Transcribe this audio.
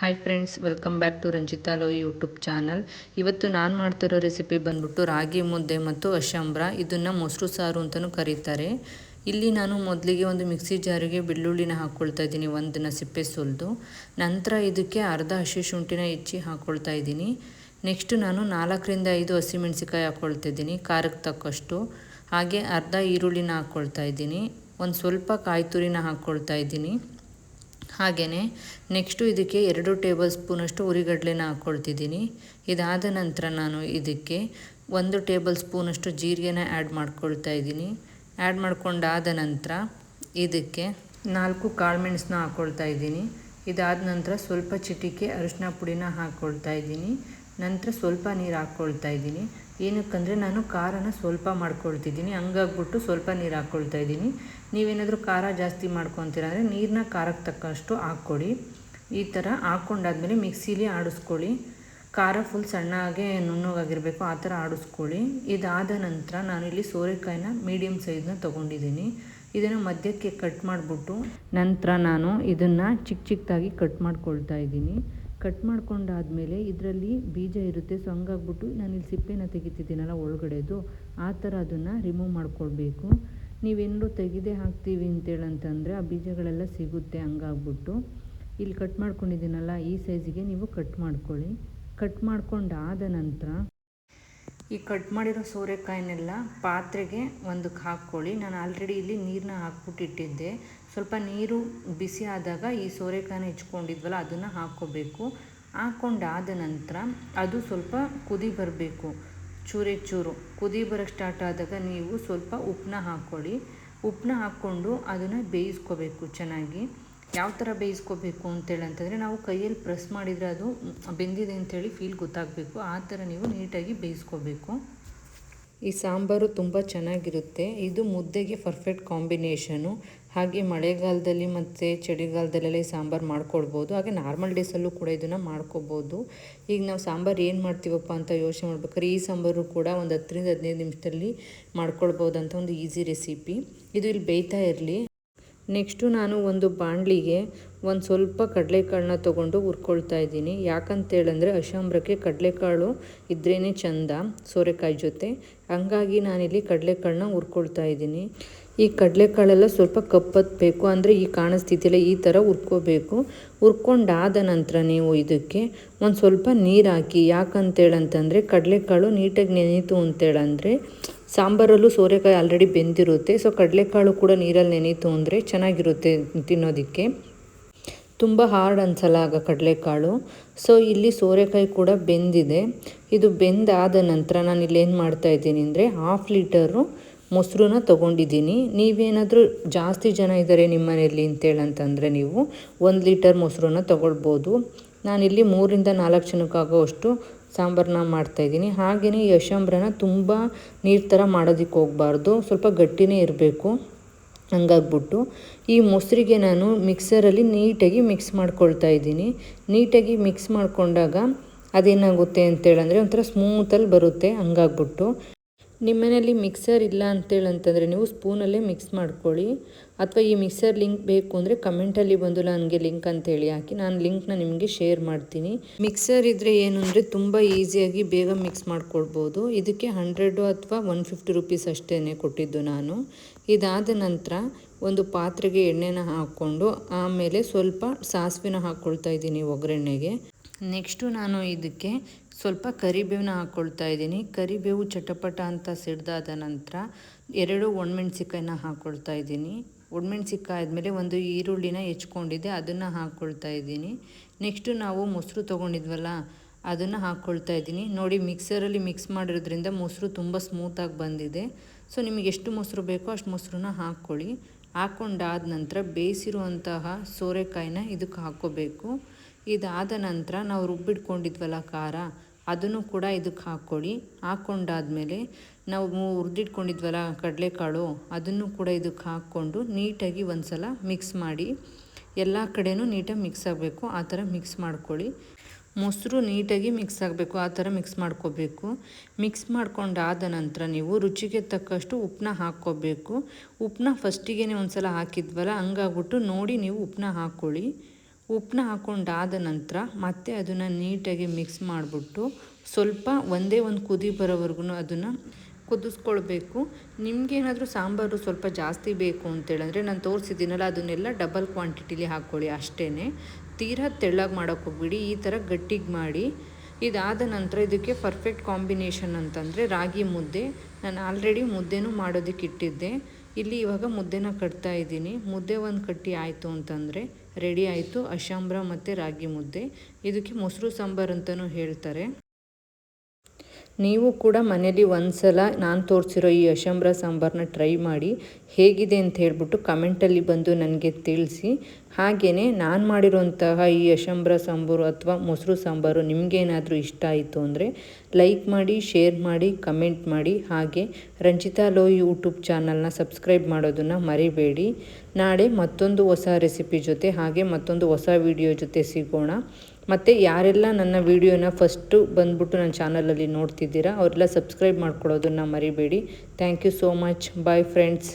Hi friends, welcome back to Ranjitha ಲೋಯಿ YouTube channel. ಇವತ್ತು ನಾನು ಮಾಡ್ತಿರೋ ರೆಸಿಪಿ ಬಂದ್ಬಿಟ್ಟು ರಾಗಿ ಮುದ್ದೆ ಮತ್ತು ಅಶಂಬ್ರ. ಇದನ್ನು ಮೊಸರು ಸಾರು ಅಂತಲೂ ಕರೀತಾರೆ. ಇಲ್ಲಿ ನಾನು ಮೊದಲಿಗೆ ಒಂದು ಮಿಕ್ಸಿ ಜಾರಿಗೆ ಬೆಳ್ಳುಳ್ಳಿನ ಹಾಕ್ಕೊಳ್ತಾ ಇದ್ದೀನಿ, ಒಂದನ್ನು ಸಿಪ್ಪೆ ಸುಲಿದು. ನಂತರ ಇದಕ್ಕೆ ಅರ್ಧ ಹಸಿ ಶುಂಠಿನ ಹೆಚ್ಚಿ ಹಾಕ್ಕೊಳ್ತಾ ಇದ್ದೀನಿ. ನೆಕ್ಸ್ಟು ನಾನು 4-5 ಹಸಿಮೆಣಸಿಕಾಯಿ ಹಾಕ್ಕೊಳ್ತಾ ಇದ್ದೀನಿ, ಖಾರಕ್ಕೆ ತಕ್ಕಷ್ಟು. ಹಾಗೆ ಅರ್ಧ ಈರುಳ್ಳಿನ ಹಾಕ್ಕೊಳ್ತಾ ಇದ್ದೀನಿ, ಒಂದು ಸ್ವಲ್ಪ ಕಾಯಿ ತುರಿನ ಹಾಕ್ಕೊಳ್ತಾ ಇದ್ದೀನಿ. ಹಾಗೆಯೇ ನೆಕ್ಸ್ಟು ಇದಕ್ಕೆ 2 ಟೇಬಲ್ ಸ್ಪೂನಷ್ಟು ಹುರಿಗಡಲೆನ ಹಾಕ್ಕೊಳ್ತಿದ್ದೀನಿ. ಇದಾದ ನಂತರ ನಾನು ಇದಕ್ಕೆ 1 ಟೇಬಲ್ ಸ್ಪೂನಷ್ಟು ಜೀರಿಗೆನ ಆ್ಯಡ್ ಮಾಡ್ಕೊಳ್ತಾ ಇದ್ದೀನಿ. ಆ್ಯಡ್ ಮಾಡ್ಕೊಂಡಾದ ನಂತರ ಇದಕ್ಕೆ 4 ಕಾಳುಮೆಣಸನ್ನ ಹಾಕ್ಕೊಳ್ತಾ ಇದ್ದೀನಿ. ಇದಾದ ನಂತರ ಸ್ವಲ್ಪ ಚಿಟಿಕೆ ಅರಿಶಿನ ಪುಡಿನ ಹಾಕ್ಕೊಳ್ತಾ ಇದ್ದೀನಿ. ನಂತರ ಸ್ವಲ್ಪ ನೀರು ಹಾಕ್ಕೊಳ್ತಾ ಇದ್ದೀನಿ. ಏನಕ್ಕಂದರೆ ನಾನು ಖಾರನ ಸ್ವಲ್ಪ ಮಾಡ್ಕೊಳ್ತಿದ್ದೀನಿ, ಹಂಗಾಗ್ಬಿಟ್ಟು ಸ್ವಲ್ಪ ನೀರು ಹಾಕ್ಕೊಳ್ತಾ ಇದ್ದೀನಿ. ನೀವೇನಾದರೂ ಖಾರ ಜಾಸ್ತಿ ಮಾಡ್ಕೊತೀರ ಅಂದರೆ ನೀರನ್ನ ಖಾರಕ್ಕೆ ತಕ್ಕಷ್ಟು ಹಾಕ್ಕೊಡಿ. ಈ ಥರ ಹಾಕ್ಕೊಂಡಾದ್ಮೇಲೆ ಮಿಕ್ಸಿಲಿ ಆಡಿಸ್ಕೊಳ್ಳಿ. ಖಾರ ಫುಲ್ ಸಣ್ಣಗೆ ನುಣ್ಣಗಾಗಿರಬೇಕು, ಆ ಥರ ಆಡಿಸ್ಕೊಳ್ಳಿ. ಇದಾದ ನಂತರ ನಾನಿಲ್ಲಿ ಸೋರೆಕಾಯಿನ ಮೀಡಿಯಮ್ ಸೈಜ್ನ ತೊಗೊಂಡಿದ್ದೀನಿ. ಇದನ್ನು ಮಧ್ಯಕ್ಕೆ ಕಟ್ ಮಾಡಿಬಿಟ್ಟು ನಂತರ ನಾನು ಇದನ್ನು ಚಿಕ್ಕದಾಗಿ ಕಟ್ ಮಾಡ್ಕೊಳ್ತಾ ಇದ್ದೀನಿ. ಕಟ್ ಮಾಡ್ಕೊಂಡಾದಮೇಲೆ ಇದರಲ್ಲಿ ಬೀಜ ಇರುತ್ತೆ, ಸೊ ಹಂಗಾಗ್ಬಿಟ್ಟು ನಾನಿಲ್ಲಿ ಸಿಪ್ಪೆನ ತೆಗಿತಿದ್ದೀನಲ್ಲ ಒಳಗಡೆದು, ಆ ಥರ ಅದನ್ನು ರಿಮೂವ್ ಮಾಡ್ಕೊಳ್ಬೇಕು. ನೀವೇನಾದ್ರು ತೆಗೆದೇ ಹಾಕ್ತೀವಿ ಅಂತೇಳಂತಂದರೆ ಆ ಬೀಜಗಳೆಲ್ಲ ಸಿಗುತ್ತೆ. ಹಂಗಾಗ್ಬಿಟ್ಟು ಇಲ್ಲಿ ಕಟ್ ಮಾಡ್ಕೊಂಡಿದ್ದೀನಲ್ಲ, ಈ ಸೈಜಿಗೆ ನೀವು ಕಟ್ ಮಾಡ್ಕೊಳ್ಳಿ. ಕಟ್ ಮಾಡ್ಕೊಂಡಾದ ನಂತರ ಈ ಕಟ್ ಮಾಡಿರೋ ಸೋರೆಕಾಯಿನೆಲ್ಲ ಪಾತ್ರೆಗೆ ಒಂದಕ್ಕೆ ಹಾಕ್ಕೊಳ್ಳಿ. ನಾನು ಆಲ್ರೆಡಿ ಇಲ್ಲಿ ನೀರನ್ನ ಹಾಕ್ಬಿಟ್ಟು ಇಟ್ಟಿದ್ದೆ. ಸ್ವಲ್ಪ ನೀರು ಬಿಸಿ ಆದಾಗ ಈ ಸೋರೆಕಾಯಿನ ಹೆಚ್ಕೊಂಡಿದ್ವಲ್ಲ ಅದನ್ನು ಹಾಕ್ಕೋಬೇಕು. ಹಾಕ್ಕೊಂಡಾದ ನಂತರ ಅದು ಸ್ವಲ್ಪ ಕುದಿ ಬರಬೇಕು, ಚೂರು ಕುದಿ ಬರೋಕ್ಕೆ ಸ್ಟಾರ್ಟ್ ಆದಾಗ ನೀವು ಸ್ವಲ್ಪ ಉಪ್ಪನ್ನ ಹಾಕ್ಕೊಳ್ಳಿ. ಉಪ್ಪನ್ನ ಹಾಕ್ಕೊಂಡು ಅದನ್ನು ಬೇಯಿಸ್ಕೋಬೇಕು ಚೆನ್ನಾಗಿ. ಯಾವ ಥರ ಬೇಯಿಸ್ಕೋಬೇಕು ಅಂತೇಳಂತಂದರೆ ನಾವು ಕೈಯಲ್ಲಿ ಪ್ರೆಸ್ ಮಾಡಿದರೆ ಅದು ಬೆಂದಿದೆ ಅಂಥೇಳಿ ಫೀಲ್ ಗೊತ್ತಾಗಬೇಕು. ಆ ಥರ ನೀವು ನೀಟಾಗಿ ಬೇಯಿಸ್ಕೋಬೇಕು. ಈ ಸಾಂಬಾರು ತುಂಬ ಚೆನ್ನಾಗಿರುತ್ತೆ. ಇದು ಮುದ್ದೆಗೆ ಪರ್ಫೆಕ್ಟ್ ಕಾಂಬಿನೇಷನು. ಹಾಗೆ ಮಳೆಗಾಲದಲ್ಲಿ ಮತ್ತು ಚಳಿಗಾಲದಲ್ಲೆಲ್ಲ ಈ ಸಾಂಬಾರು ಮಾಡ್ಕೊಳ್ಬೋದು. ಹಾಗೆ ನಾರ್ಮಲ್ ಡೇಸಲ್ಲೂ ಕೂಡ ಇದನ್ನು ಮಾಡ್ಕೋಬೋದು. ಈಗ ನಾವು ಸಾಂಬಾರು ಏನು ಮಾಡ್ತೀವಪ್ಪ ಅಂತ ಯೋಚನೆ ಮಾಡ್ಬೇಕಾದ್ರೆ ಈ ಸಾಂಬಾರು ಕೂಡ ಒಂದು 10-15 ನಿಮಿಷದಲ್ಲಿ ಮಾಡ್ಕೊಳ್ಬೋದಂತ ಒಂದು ಈಸಿ ರೆಸಿಪಿ. ಇದು ಇಲ್ಲಿ ಬೇಯ್ತಾ ಇರಲಿ. ನೆಕ್ಸ್ಟು ನಾನು ಒಂದು ಬಾಣಲಿಗೆ ಒಂದು ಸ್ವಲ್ಪ ಕಡಲೆಕಾಳನ್ನ ತೊಗೊಂಡು ಹುರ್ಕೊಳ್ತಾ ಇದ್ದೀನಿ. ಯಾಕಂತೇಳಂದರೆ ಅಶಂಬ್ರಕ್ಕೆ ಕಡಲೆಕಾಳು ಇದ್ರೇ ಚೆಂದ ಸೋರೆಕಾಯಿ ಜೊತೆ. ಹಂಗಾಗಿ ನಾನಿಲ್ಲಿ ಕಡಲೆಕಾಳನ್ನ ಹುರ್ಕೊಳ್ತಾ ಇದ್ದೀನಿ. ಈ ಕಡಲೆಕಾಳೆಲ್ಲ ಸ್ವಲ್ಪ ಕಪ್ಪತ್ತಬೇಕು, ಅಂದರೆ ಈ ಕಾಣಿಸ್ತಿದ್ದಿಲ್ಲ ಈ ಥರ ಹುರ್ಕೋಬೇಕು. ಹುರ್ಕೊಂಡಾದ ನಂತರ ನೀವು ಇದಕ್ಕೆ ಒಂದು ಸ್ವಲ್ಪ ನೀರು ಹಾಕಿ. ಯಾಕಂತೇಳಂತಂದರೆ ಕಡಲೆಕಾಳು ನೀಟಾಗಿ ನೆನೀತು ಅಂತೇಳಂದರೆ ಸಾಂಬಾರಲ್ಲೂ ಸೋರೆಕಾಯಿ ಆಲ್ರೆಡಿ ಬೆಂದಿರುತ್ತೆ. ಸೊ ಕಡಲೆಕಾಳು ಕೂಡ ನೀರಲ್ಲಿ ನೆನೀತು ಅಂದರೆ ಚೆನ್ನಾಗಿರುತ್ತೆ ತಿನ್ನೋದಕ್ಕೆ, ತುಂಬ ಹಾರ್ಡ್ ಅನ್ಸಲ್ಲ ಆಗ ಕಡಲೆಕಾಳು. ಸೊ ಇಲ್ಲಿ ಸೋರೆಕಾಯಿ ಕೂಡ ಬೆಂದಿದೆ. ಇದು ಬೆಂದಾದ ನಂತರ ನಾನು ಇಲ್ಲಿ ಏನು ಮಾಡ್ತಾಯಿದ್ದೀನಿ ಅಂದರೆ 1/2 ಲೀಟರು ಮೊಸರನ್ನ ತೊಗೊಂಡಿದ್ದೀನಿ. ನೀವೇನಾದರೂ ಜಾಸ್ತಿ ಜನ ಇದ್ದಾರೆ ನಿಮ್ಮ ಮನೆಯಲ್ಲಿ ಅಂತೇಳಂತಂದರೆ ನೀವು 1 ಲೀಟರ್ ಮೊಸರನ್ನ ತೊಗೊಳ್ಬೋದು. ನಾನಿಲ್ಲಿ 3-4 ಜನಕ್ಕಾಗೋಷ್ಟು ಸಾಂಬಾರನ್ನ ಮಾಡ್ತಾಯಿದ್ದೀನಿ. ಹಾಗೆಯೇ ಈ ಅಶಂಬ್ರನ ತುಂಬ ನೀರು ಥರ ಮಾಡೋದಕ್ಕೆ ಹೋಗಬಾರ್ದು, ಸ್ವಲ್ಪ ಗಟ್ಟಿನೇ ಇರಬೇಕು. ಹಂಗಾಗ್ಬಿಟ್ಟು ಈ ಮೊಸರಿಗೆ ನಾನು ಮಿಕ್ಸರಲ್ಲಿ ನೀಟಾಗಿ ಮಿಕ್ಸ್ ಮಾಡ್ಕೊಳ್ತಾ ಇದ್ದೀನಿ. ನೀಟಾಗಿ ಮಿಕ್ಸ್ ಮಾಡ್ಕೊಂಡಾಗ ಅದೇನಾಗುತ್ತೆ ಅಂತೇಳಂದರೆ ಒಂಥರ ಸ್ಮೂತಲ್ಲಿ ಬರುತ್ತೆ. ಹಂಗಾಗ್ಬಿಟ್ಟು ನಿಮ್ಮ ಮನೆಯಲ್ಲಿ ಮಿಕ್ಸರ್ ಇಲ್ಲ ಅಂತೇಳಂತಂದರೆ ನೀವು ಸ್ಪೂನಲ್ಲೇ ಮಿಕ್ಸ್ ಮಾಡ್ಕೊಳ್ಳಿ. ಅಥವಾ ಈ ಮಿಕ್ಸರ್ ಲಿಂಕ್ ಬೇಕು ಅಂದರೆ ಕಮೆಂಟಲ್ಲಿ ಬಂದು ನನಗೆ ಲಿಂಕ್ ಅಂತೇಳಿ ಹಾಕಿ, ನಾನು ಲಿಂಕ್ನ ನಿಮಗೆ ಶೇರ್ ಮಾಡ್ತೀನಿ. ಮಿಕ್ಸರ್ ಇದ್ದರೆ ಏನು ಅಂದರೆ ತುಂಬ ಈಸಿಯಾಗಿ ಬೇಗ ಮಿಕ್ಸ್ ಮಾಡ್ಕೊಳ್ಬೋದು. ಇದಕ್ಕೆ 100 ಅಥವಾ 150 ರೂಪೀಸ್ ಅಷ್ಟೇ ಕೊಟ್ಟಿದ್ದು ನಾನು. ಇದಾದ ನಂತರ ಒಂದು ಪಾತ್ರೆಗೆ ಎಣ್ಣೆನ ಹಾಕ್ಕೊಂಡು ಆಮೇಲೆ ಸ್ವಲ್ಪ ಸಾಸಿವೆನ ಹಾಕ್ಕೊಳ್ತಾ ಇದ್ದೀನಿ ಒಗ್ಗರಣೆಗೆ. ನೆಕ್ಸ್ಟು ನಾನು ಇದಕ್ಕೆ ಸ್ವಲ್ಪ ಕರಿಬೇವನ್ನ ಹಾಕ್ಕೊಳ್ತಾ ಇದ್ದೀನಿ. ಕರಿಬೇವು ಚಟಪಟ ಅಂತ ಸಿಡ್ದಾದ ನಂತರ 2 ಒಣಮೆಣ್ಸಿಕಾಯಿನ ಹಾಕ್ಕೊಳ್ತಾ ಇದ್ದೀನಿ. ಒಣಮೆಣ್ಸಿಕಾಯಿ ಆದಮೇಲೆ ಒಂದು ಈರುಳ್ಳಿನ ಹೆಚ್ಕೊಂಡಿದ್ದೆ, ಅದನ್ನು ಹಾಕ್ಕೊಳ್ತಾ ಇದ್ದೀನಿ. ನೆಕ್ಸ್ಟು ನಾವು ಮೊಸರು ತೊಗೊಂಡಿದ್ವಲ್ಲ ಅದನ್ನು ಹಾಕ್ಕೊಳ್ತಾ ಇದ್ದೀನಿ. ನೋಡಿ, ಮಿಕ್ಸರಲ್ಲಿ ಮಿಕ್ಸ್ ಮಾಡಿರೋದ್ರಿಂದ ಮೊಸರು ತುಂಬ ಸ್ಮೂತಾಗಿ ಬಂದಿದೆ. ಸೊ ನಿಮಗೆ ಎಷ್ಟು ಮೊಸರು ಬೇಕೋ ಅಷ್ಟು ಮೊಸರನ್ನ ಹಾಕ್ಕೊಳ್ಳಿ. ಹಾಕ್ಕೊಂಡಾದ ನಂತರ ಬೇಯಿಸಿರುವಂತಹ ಸೋರೆಕಾಯಿನ ಇದಕ್ಕೆ ಹಾಕ್ಕೋಬೇಕು. ಇದಾದ ನಂತರ ನಾವು ರುಬ್ಬಿಟ್ಕೊಂಡಿದ್ವಲ್ಲ ಖಾರ, ಅದನ್ನು ಕೂಡ ಇದಕ್ಕೆ ಹಾಕ್ಕೊಳ್ಳಿ. ಹಾಕ್ಕೊಂಡಾದ್ಮೇಲೆ ನಾವು ಹುರಿದಿಟ್ಕೊಂಡಿದ್ವಲ್ಲ ಕಡಲೆಕಾಳು, ಅದನ್ನು ಕೂಡ ಇದಕ್ಕೆ ಹಾಕ್ಕೊಂಡು ನೀಟಾಗಿ ಒಂದು ಸಲ ಮಿಕ್ಸ್ ಮಾಡಿ. ಎಲ್ಲ ಕಡೆಯೂ ನೀಟಾಗಿ ಮಿಕ್ಸ್ ಆಗಬೇಕು, ಆ ಥರ ಮಿಕ್ಸ್ ಮಾಡ್ಕೊಳ್ಳಿ. ಮೊಸರು ನೀಟಾಗಿ ಮಿಕ್ಸ್ ಆಗಬೇಕು, ಆ ಥರ ಮಿಕ್ಸ್ ಮಾಡ್ಕೋಬೇಕು. ಮಿಕ್ಸ್ ಮಾಡ್ಕೊಂಡಾದ ನಂತರ ನೀವು ರುಚಿಗೆ ತಕ್ಕಷ್ಟು ಉಪ್ಪನ್ನ ಹಾಕ್ಕೋಬೇಕು. ಉಪ್ಪನ್ನ ಫಸ್ಟಿಗೆ ಒಂದು ಸಲ ಹಾಕಿದ್ವಲ್ಲ, ಹಂಗಾಗ್ಬಿಟ್ಟು ನೋಡಿ ನೀವು ಉಪ್ಪನ್ನ ಹಾಕ್ಕೊಳ್ಳಿ. ಉಪ್ಪನ್ನ ಹಾಕ್ಕೊಂಡಾದ ನಂತರ ಮತ್ತೆ ಅದನ್ನು ನೀಟಾಗಿ ಮಿಕ್ಸ್ ಮಾಡಿಬಿಟ್ಟು ಸ್ವಲ್ಪ ಒಂದೇ ಒಂದು ಕುದಿ ಬರೋವರೆಗೂ ಅದನ್ನು ಕುದಿಸ್ಕೊಳ್ಬೇಕು. ನಿಮಗೇನಾದರೂ ಸಾಂಬಾರು ಸ್ವಲ್ಪ ಜಾಸ್ತಿ ಬೇಕು ಅಂತೇಳಿದ್ರೆ ನಾನು ತೋರಿಸಿದ್ದೀನಲ್ಲ ಅದನ್ನೆಲ್ಲ ಡಬಲ್ ಕ್ವಾಂಟಿಟಿಲಿ ಹಾಕ್ಕೊಳ್ಳಿ ಅಷ್ಟೇ. ತೀರಾ ತೆಳ್ಳಗೆ ಮಾಡೋಕ್ಕೆ ಹೋಗ್ಬಿಡಿ, ಈ ಥರ ಗಟ್ಟಿಗೆ ಮಾಡಿ. ಇದಾದ ನಂತರ ಇದಕ್ಕೆ ಪರ್ಫೆಕ್ಟ್ ಕಾಂಬಿನೇಷನ್ ಅಂತಂದರೆ ರಾಗಿ ಮುದ್ದೆ. ನಾನು ಆಲ್ರೆಡಿ ಮುದ್ದೆನೂ ಮಾಡೋದಕ್ಕೆ ಇಟ್ಟಿದ್ದೆ. ಇಲ್ಲಿ ಇವಾಗ ಮುದ್ದೆನ ಕಟ್ತಾ ಇದ್ದೀನಿ. ಮುದ್ದೆ ಒಂದು ಕಟ್ಟಿ ಆಯಿತು ಅಂತಂದರೆ ರೆಡಿ ಆಯಿತು ಅಶಂಬ್ರ ಮತ್ತು ರಾಗಿ ಮುದ್ದೆ. ಇದಕ್ಕೆ ಮೊಸರು ಸಾಂಬಾರು ಅಂತಲೂ ಹೇಳ್ತಾರೆ. ನೀವು ಕೂಡ ಮನೇಲಿ ಒಂದು ಸಲ ನಾನು ತೋರಿಸಿರೋ ಈ ಅಶಂಬ್ರ ಸಾಂಬಾರನ್ನ ಟ್ರೈ ಮಾಡಿ ಹೇಗಿದೆ ಅಂತ ಹೇಳ್ಬಿಟ್ಟು ಕಮೆಂಟಲ್ಲಿ ಬಂದು ನನಗೆ ತಿಳಿಸಿ. ಹಾಗೆಯೇ ನಾನು ಮಾಡಿರೋಂತಹ ಈ ಅಶಂಬ್ರ ಸಾಂಬಾರು ಅಥವಾ ಮೊಸರು ಸಾಂಬಾರು ನಿಮಗೇನಾದರೂ ಇಷ್ಟ ಆಯಿತು ಅಂದರೆ ಲೈಕ್ ಮಾಡಿ, ಶೇರ್ ಮಾಡಿ, ಕಮೆಂಟ್ ಮಾಡಿ. ಹಾಗೆ ರಂಜಿತಾ ಲೋಯ್ ಯೂಟ್ಯೂಬ್ ಚಾನಲ್ನ ಸಬ್ಸ್ಕ್ರೈಬ್ ಮಾಡೋದನ್ನು ಮರಿಬೇಡಿ. ನಾಳೆ ಮತ್ತೊಂದು ಹೊಸ ರೆಸಿಪಿ ಜೊತೆ ಹಾಗೆ ಮತ್ತೊಂದು ಹೊಸ ವಿಡಿಯೋ ಜೊತೆ ಸಿಗೋಣ. ಮತ್ತು ಯಾರೆಲ್ಲ ನನ್ನ ವಿಡಿಯೋನ ಫಸ್ಟು ಬಂದುಬಿಟ್ಟು ನನ್ನ ಚಾನಲಲ್ಲಿ ನೋಡ್ತಿದ್ದೀರಾ ಅವರೆಲ್ಲ ಸಬ್ಸ್ಕ್ರೈಬ್ ಮಾಡ್ಕೊಳ್ಳೋದನ್ನು ಮರಿಬೇಡಿ. Thank you so much. Bye friends.